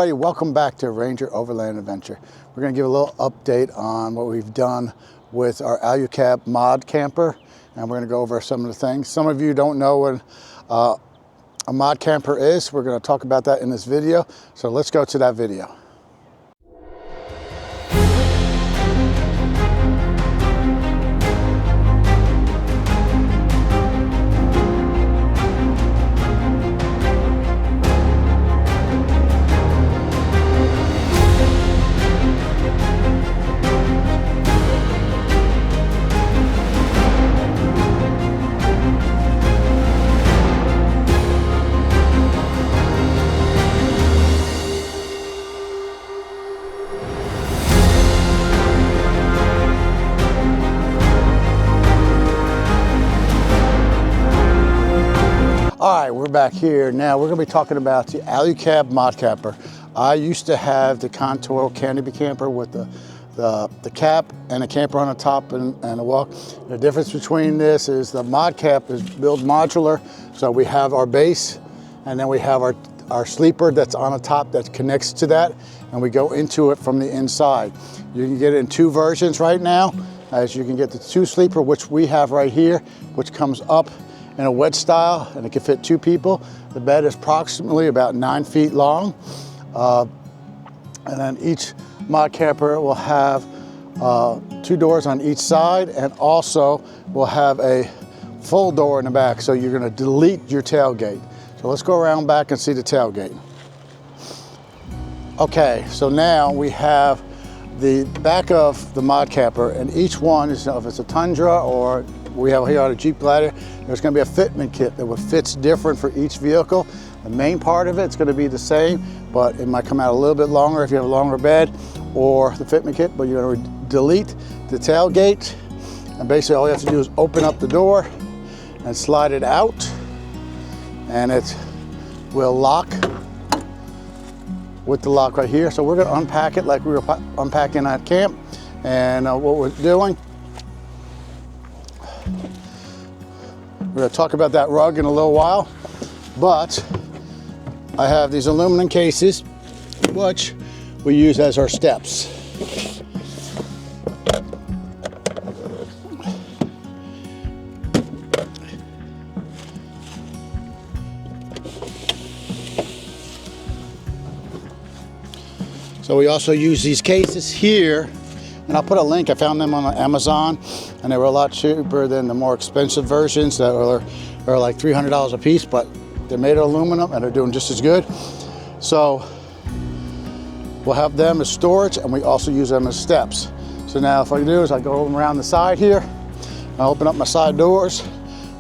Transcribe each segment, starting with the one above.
Everybody, welcome back to Ranger Overland Adventure. We're going to give a little update on what we've done with our Alu-Cab Mod camper, and we're going to go over some of the things. Some of you don't know what a mod camper is. We're going to talk about that in this video, so let's go to that video. All right, we're back here. Now we're gonna be talking about the Alu-Cab Mod camper. I used to have the Contour canopy camper with the cap and a camper on the top and a walk. The difference between this is the Mod cap is built modular. So we have our base and then we have our sleeper that's on the top that connects to that, and we go into it from the inside. You can get it in two versions right now, as you can get the two sleeper, which we have right here, which comes up in a wedge style, and it can fit two people. The bed is approximately about 9 feet long. And then each mod camper will have two doors on each side, and also will have a full door in the back. So you're gonna delete your tailgate. So let's go around back and see the tailgate. Okay, so now we have the back of the mod camper, and each one is, if it's a Tundra or we have here on a Jeep Gladiator, there's going to be a fitment kit that fits different for each vehicle. The main part of it's going to be the same, but it might come out a little bit longer if you have a longer bed or the fitment kit. But you're going to delete the tailgate, and basically all you have to do is open up the door and slide it out, and it will lock with the lock right here. So we're going to unpack it like we were unpacking at camp. And what we're doing, we're going to talk about that rug in a little while, but I have these aluminum cases which we use as our steps. So we also use these cases here, and I'll put a link. I found them on Amazon, and they were a lot cheaper than the more expensive versions that are like $300 a piece, but they're made of aluminum and they're doing just as good. So we'll have them as storage, and we also use them as steps. So now what I do is I go around the side here, I open up my side doors,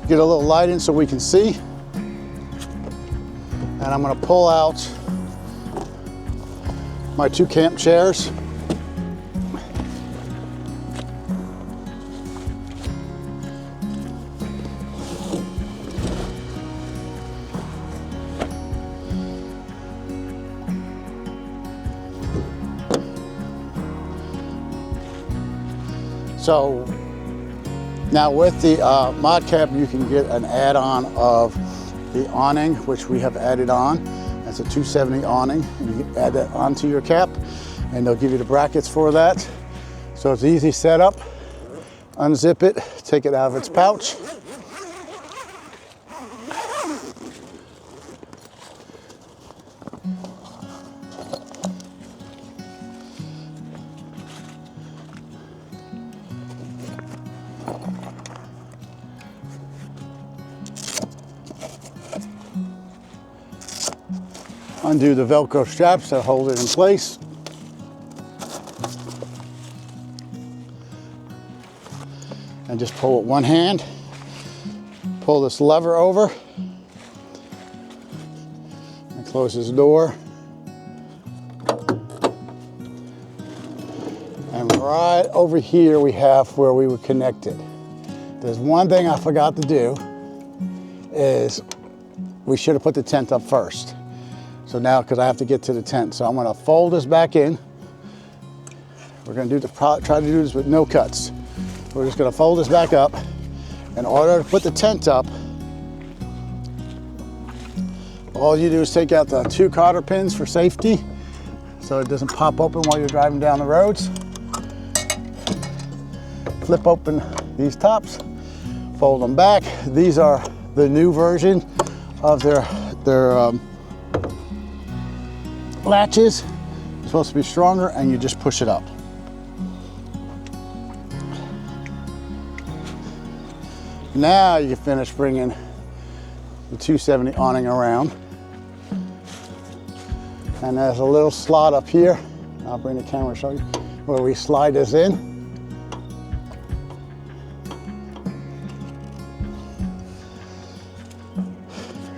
get a little light in so we can see, and I'm going to pull out my two camp chairs. So now with the mod cap, you can get an add-on of the awning, which we have added on. That's a 270 awning, and you can add that onto your cap, and they'll give you the brackets for that. So it's easy setup. Unzip it, take it out of its pouch. Undo the Velcro straps that hold it in place. And just pull with one hand. Pull this lever over. And close this door. And right over here we have where we would connect it. There's one thing I forgot to do, is we should have put the tent up first. So now, because I have to get to the tent, so I'm going to fold this back in. We're going to try to do this with no cuts. We're just going to fold this back up. In order to put the tent up, all you do is take out the 2 cotter pins for safety, so it doesn't pop open while you're driving down the roads. Flip open these tops, fold them back. These are the new version of their latches. It's supposed to be stronger, and you just push it up. Now you can finish bringing the 270 awning around. And there's a little slot up here. I'll bring the camera to show you where we slide this in.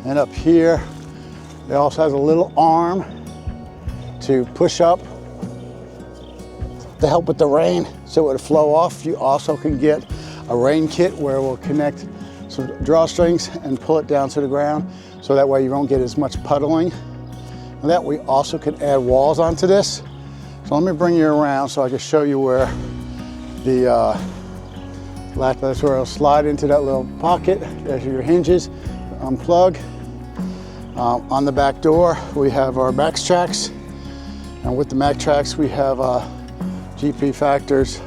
And up here, it also has a little arm to push up to help with the rain so it would flow off. You also can get a rain kit where we'll connect some drawstrings and pull it down to the ground so that way you don't get as much puddling. And that we also can add walls onto this. So let me bring you around so I can show you where the latch, that's where it'll slide into that little pocket. There's your hinges, unplug. On the back door, we have our max tracks. And with the max tracks, we have GP factors,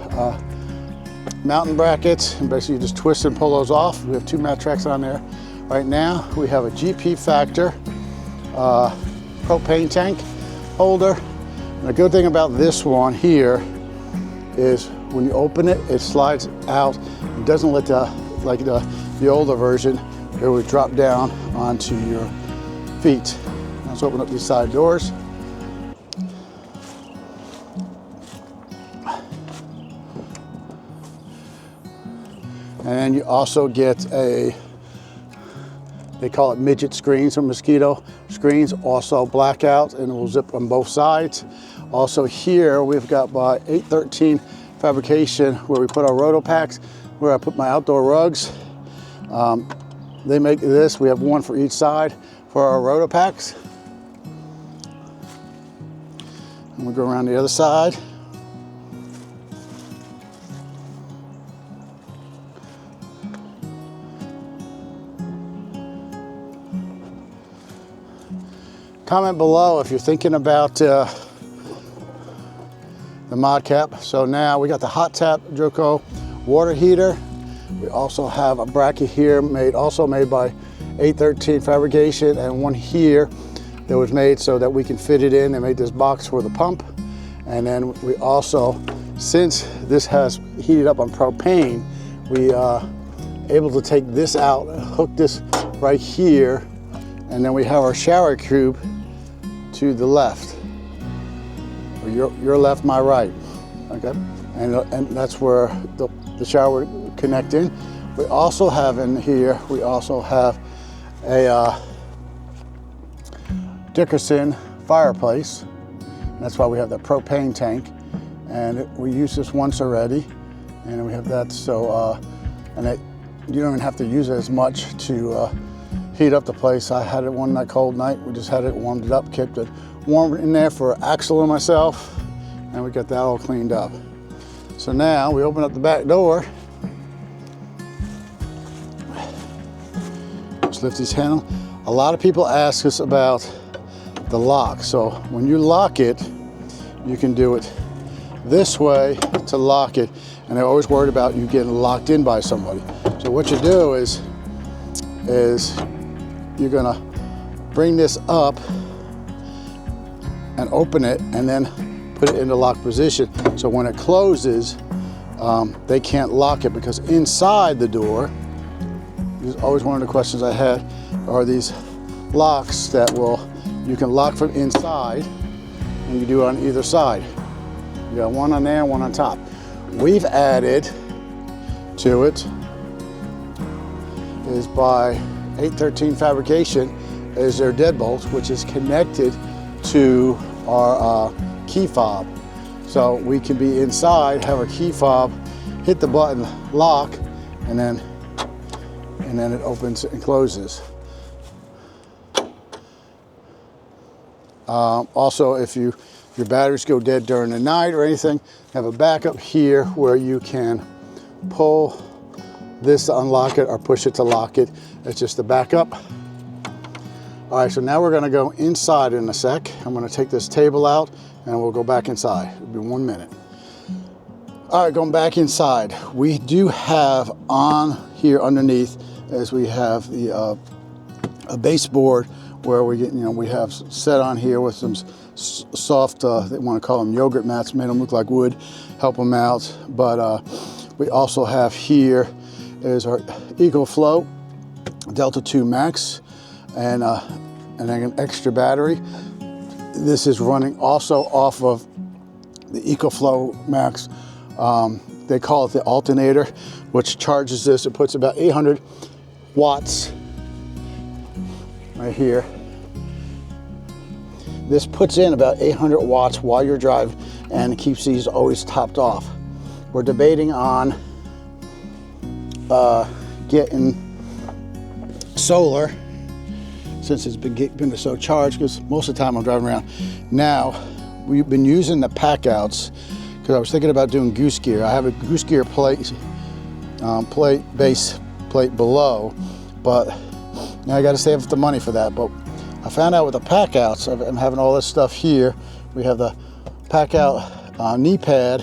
mountain brackets, and basically you just twist and pull those off. We have 2 max tracks on there. Right now, we have a GP factor, propane tank holder. And the good thing about this one here is when you open it, it slides out. It doesn't let like the older version, it would drop down onto your feet. Let's open up these side doors. And you also get a, they call it midget screens or mosquito screens, also blackout, and it will zip on both sides. Also here we've got by 813 fabrication where we put our roto packs, where I put my outdoor rugs. They make this, we have one for each side for our roto packs. And we go around the other side. Comment below if you're thinking about the mod cap. So now we got the hot tap Joco water heater. We also have a bracket here also made by 813 fabrication, and one here that was made so that we can fit it in. They made this box for the pump. And then we also, since this has heated up on propane, we are able to take this out, hook this right here, and then we have our shower cube to the left, or your left, my right, okay? And that's where the shower would connect in. We also have in here, we also have a Dickerson fireplace. That's why we have the propane tank, and we used this once already, and we have that. So, you don't even have to use it as much to heat up the place. I had it one night, cold night. We just had it warmed it up, kept it warm in there for Axel and myself, and we got that all cleaned up. So now we open up the back door. Just lift this handle. A lot of people ask us about the lock. So when you lock it, you can do it this way to lock it, and they're always worried about you getting locked in by somebody. So what you do is you're gonna bring this up and open it, and then put it into lock position. So when it closes, they can't lock it, because inside the door, this is always one of the questions I had, are these locks that you can lock from inside, and you do it on either side. You got one on there and one on top. We've added to it is by 813 fabrication is their deadbolt, which is connected to our key fob. So we can be inside, have our key fob, hit the button, lock, and then it opens and closes. Also, if your batteries go dead during the night or anything, have a backup here where you can pull this to unlock it or push it to lock it. It's just a backup. All right, so now we're gonna go inside in a sec. I'm gonna take this table out and we'll go back inside. It'll be 1 minute. All right, going back inside. We do have on here underneath, as we have the a baseboard where we get, we have set on here with some soft, they want to call them yogurt mats, made them look like wood, help them out. But we also have here is our EcoFlow Delta 2 Max and then an extra battery. This is running also off of the EcoFlow Max. They call it the alternator, which charges this. It puts about 800 watts right here. This puts in about 800 watts while you're driving, and it keeps these always topped off. We're debating on getting solar, since it's been so charged, because most of the time I'm driving around. Now, we've been using the pack outs, because I was thinking about doing goose gear. I have a goose gear plate, base plate below, but now I got to save up the money for that. But I found out with the pack outs, I'm having all this stuff here. We have the pack out knee pad,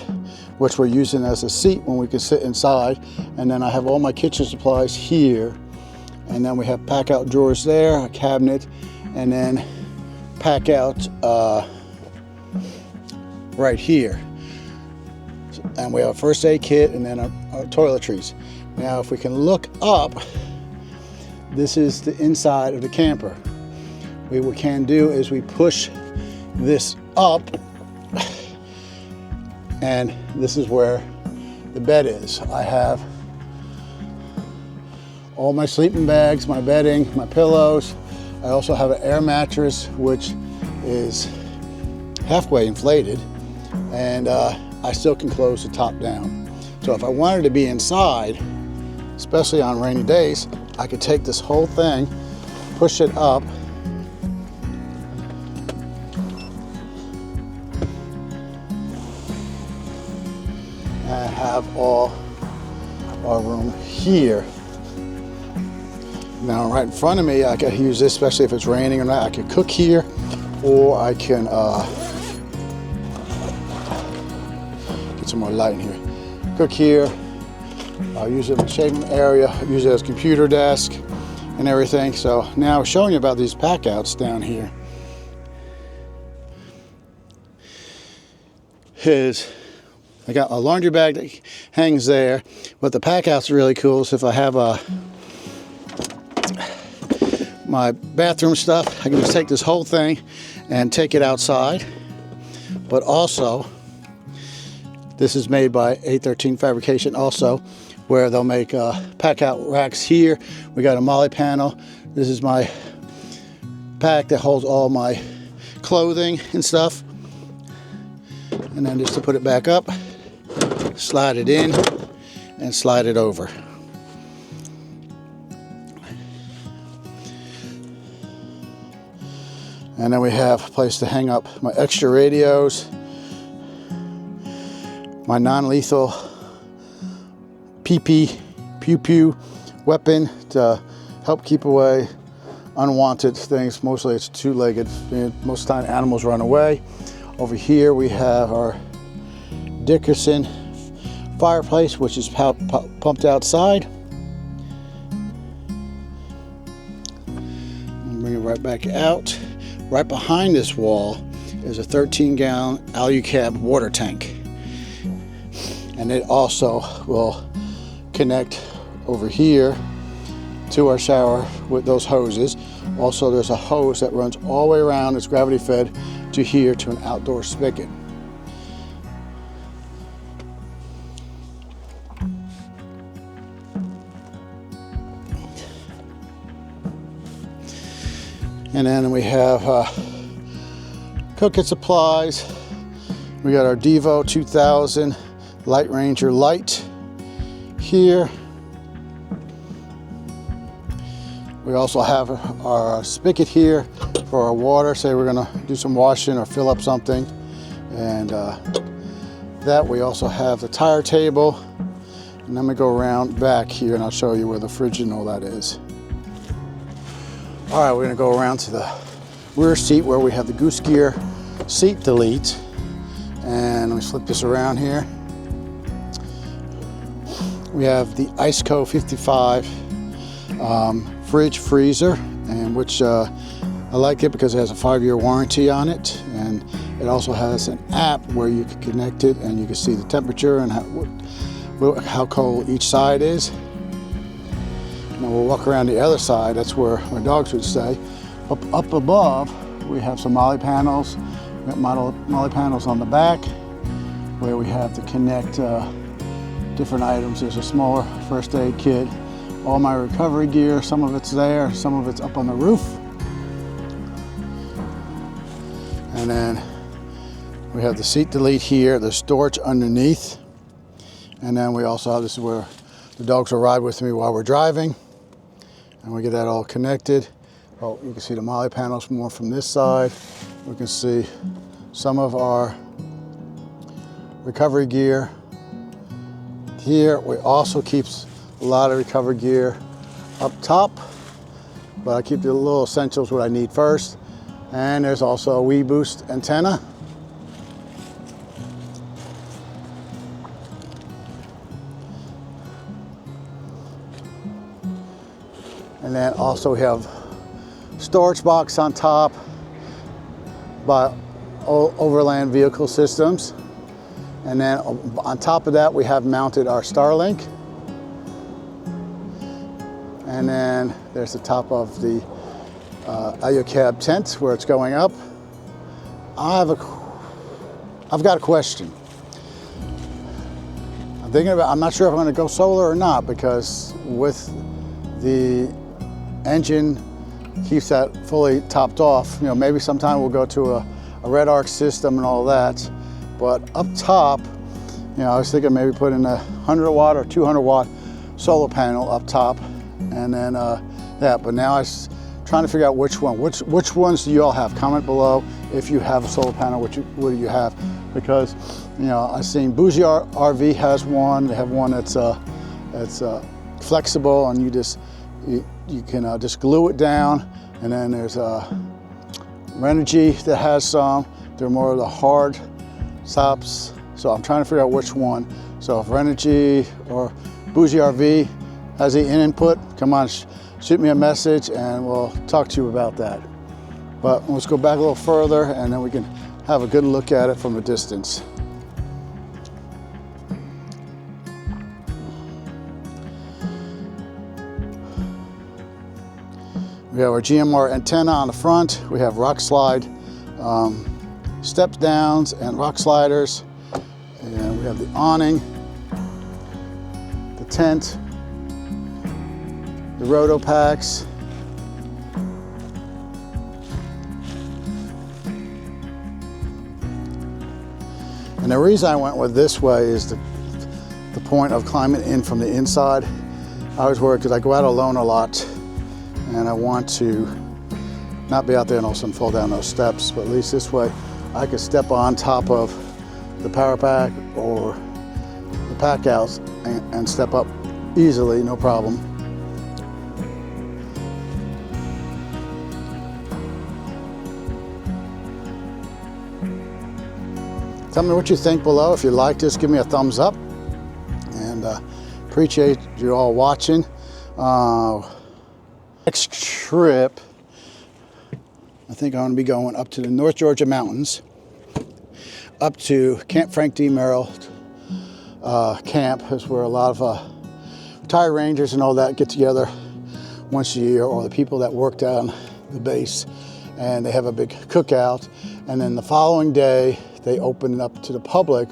which we're using as a seat when we can sit inside. And then I have all my kitchen supplies here. And then we have pack out drawers there, a cabinet, and then pack out right here. And we have a first aid kit and then our toiletries. Now, if we can look up, this is the inside of the camper. What we can do is we push this up, and this is where the bed is. I have all my sleeping bags, my bedding, my pillows. I also have an air mattress, which is halfway inflated, and I still can close the top down. So if I wanted to be inside, especially on rainy days, I could take this whole thing, push it up, and have all our room here. Now right in front of me, I could use this, especially if it's raining or not. I could cook here, or I can get some more light in here. Cook here. I'll use it in the shaving area, use it as a computer desk and everything. So now showing you about these pack outs down here is, I got a laundry bag that hangs there, but the pack outs are really cool. So if I have my bathroom stuff, I can just take this whole thing and take it outside. But also, this is made by A13 Fabrication also, where they'll make pack out racks here. We got a molly panel. This is my pack that holds all my clothing and stuff. And then just to put it back up, slide it in and slide it over. And then we have a place to hang up my extra radios, my non-lethal PP pew weapon to help keep away unwanted things. Mostly it's two-legged. Most of the time animals run away. Over here we have our Dickerson fireplace, which is pumped outside. Bring it right back out. Right behind this wall is a 13-gallon Alu-Cab water tank. And it also will connect over here to our shower with those hoses. Also, there's a hose that runs all the way around. It's gravity fed to here to an outdoor spigot. And then we have cooking supplies. We got our Devo 2000 Light Ranger light here. We also have our spigot here for our water. Say we're gonna do some washing or fill up something. And that we also have the tire table. And then we go around back here and I'll show you where the fridge and all that is. All right, we're gonna go around to the rear seat where we have the goose gear seat delete. And let me flip this around here. We have the Iceco 55 fridge freezer, and which I like it because it has a 5-year warranty on it, and it also has an app where you can connect it and you can see the temperature and how cold each side is. Now we'll walk around the other side. That's where my dogs would stay. Up above, we have some MOLLE panels. We got MOLLE panels on the back where we have to connect different items. There's a smaller first aid kit, all my recovery gear. Some of it's there, some of it's up on the roof. And then we have the seat delete here, the storage underneath. And then we also have, this is where the dogs will ride with me while we're driving. And we get that all connected. Oh, you can see the MOLLE panels more from this side. We can see some of our recovery gear. Here, we also keep a lot of recovery gear up top, but I keep the little essentials, what I need first. And there's also a Wii Boost antenna. And then also we have storage box on top by Overland Vehicle Systems. And then on top of that, we have mounted our Starlink. And then there's the top of the Alu-Cab tent where it's going up. I've got a question. I'm not sure if I'm going to go solar or not, because with the engine keeps that fully topped off. You know, maybe sometime we'll go to a red arc system and all that. But up top, you know, I was thinking maybe put in a 100 watt or 200 watt solar panel up top, and then that. But now I was trying to figure out which one. Which ones do you all have? Comment below if you have a solar panel. What do you have? Because, you know, I've seen Bougie RV has one. They have one that's flexible, and you can just glue it down. And then there's Renogy that has some. They're more of the hard tops. So I'm trying to figure out which one. So if Renogy or Bougie RV has the input, come on, shoot me a message and we'll talk to you about that. But let's go back a little further and then we can have a good look at it from a distance. We have our GMR antenna on the front. We have rock slide step downs and rock sliders. And we have the awning, the tent, the roto packs. And the reason I went with this way is the point of climbing in from the inside. I always worry because I go out alone a lot and I want to not be out there and all of a sudden fall down those steps, but at least this way I could step on top of the power pack or the pack outs and step up easily, no problem. Tell me what you think below. If you like this, give me a thumbs up, and appreciate you all watching. Next trip, I think I'm going to be going up to the North Georgia mountains, up to Camp Frank D. Merrill camp. Is where a lot of retired rangers and all that get together once a year, or the people that work down the base, and they have a big cookout. And then the following day, they open it up to the public,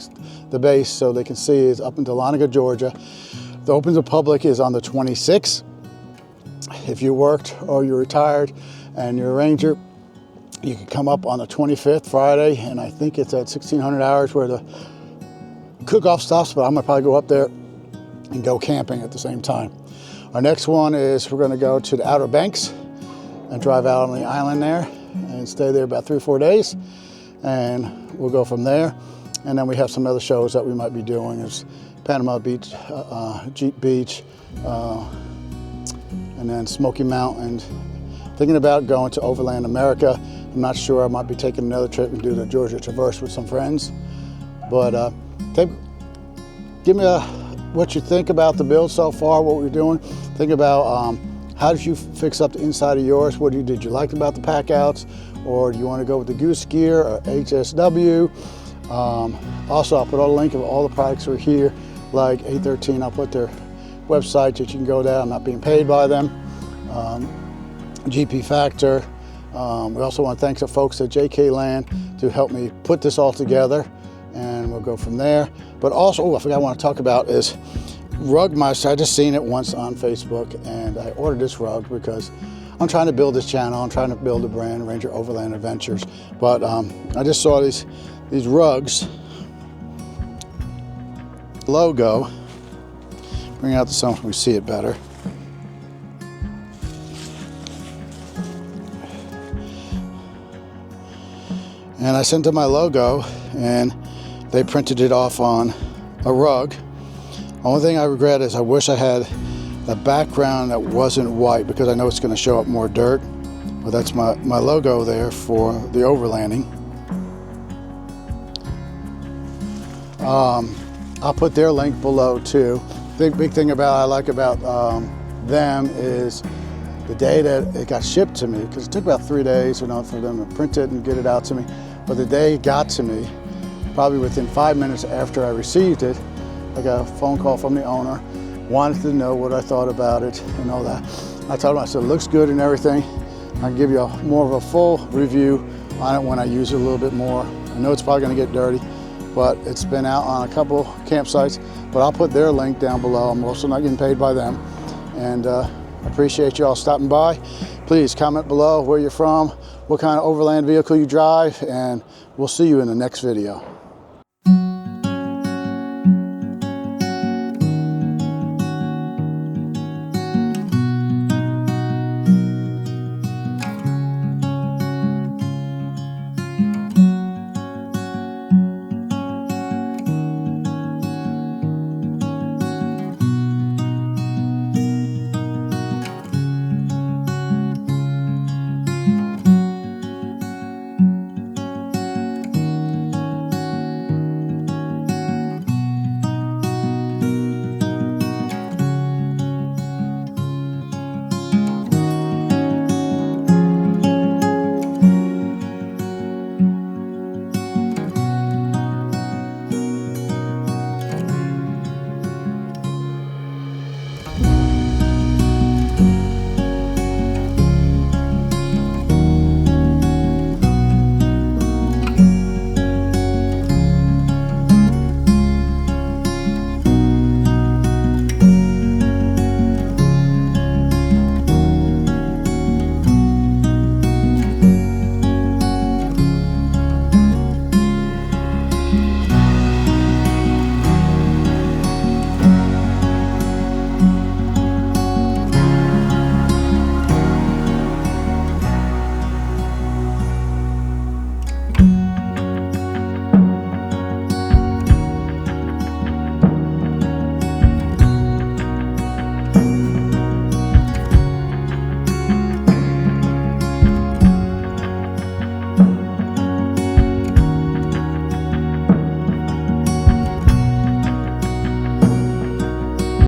the base, so they can see it's up in Dahlonega, Georgia. The open to public is on the 26th. If you worked or you're retired and you're a ranger, you can come up on the 25th, Friday, and I think it's at 1600 hours where the cook-off stops, but I'm gonna probably go up there and go camping at the same time. Our next one is we're gonna go to the Outer Banks and drive out on the island there and stay there about 3 or 4 days, and we'll go from there. And then we have some other shows that we might be doing. There's Panama Beach, Jeep Beach, and then Smoky Mountain. thinking about going to Overland America. I'm not sure, I might be taking another trip and do the Georgia Traverse with some friends. But give me what you think about the build so far, what we're doing. Think about how did you fix up the inside of yours? What did you like about the pack outs? Or do you want to go with the Goose Gear or HSW? Also, I'll put a link of all the products that are here, like A13. I'll put their website that you can go there. I'm not being paid by them. GP Factor. We also want to thank the folks at JKLand to help me put this all together, and we'll go from there. But also, I forgot I want to talk about is Rugtomize. I just seen it once on Facebook, and I ordered this rug because I'm trying to build this channel. I'm trying to build a brand, Ranger Overland Adventures. But I just saw these rugs logo. Bring out the sun so we see it better. And I sent them my logo, and they printed it off on a rug. Only thing I regret is I wish I had a background that wasn't white, because I know it's going to show up more dirt. But that's my logo there for the overlanding. I'll put their link below too. The big thing I like about them is the day that it got shipped to me, because it took about 3 days, for them to print it and get it out to me. But the day it got to me, probably within 5 minutes after I received it, I got a phone call from the owner, wanted to know what I thought about it and all that. I told him, I said, it looks good and everything. I can give you more of a full review on it when I use it a little bit more. I know it's probably gonna get dirty, but it's been out on a couple campsites. But I'll put their link down below. I'm also not getting paid by them. And I appreciate you all stopping by. Please comment below where you're from, what kind of overland vehicle you drive, and we'll see you in the next video.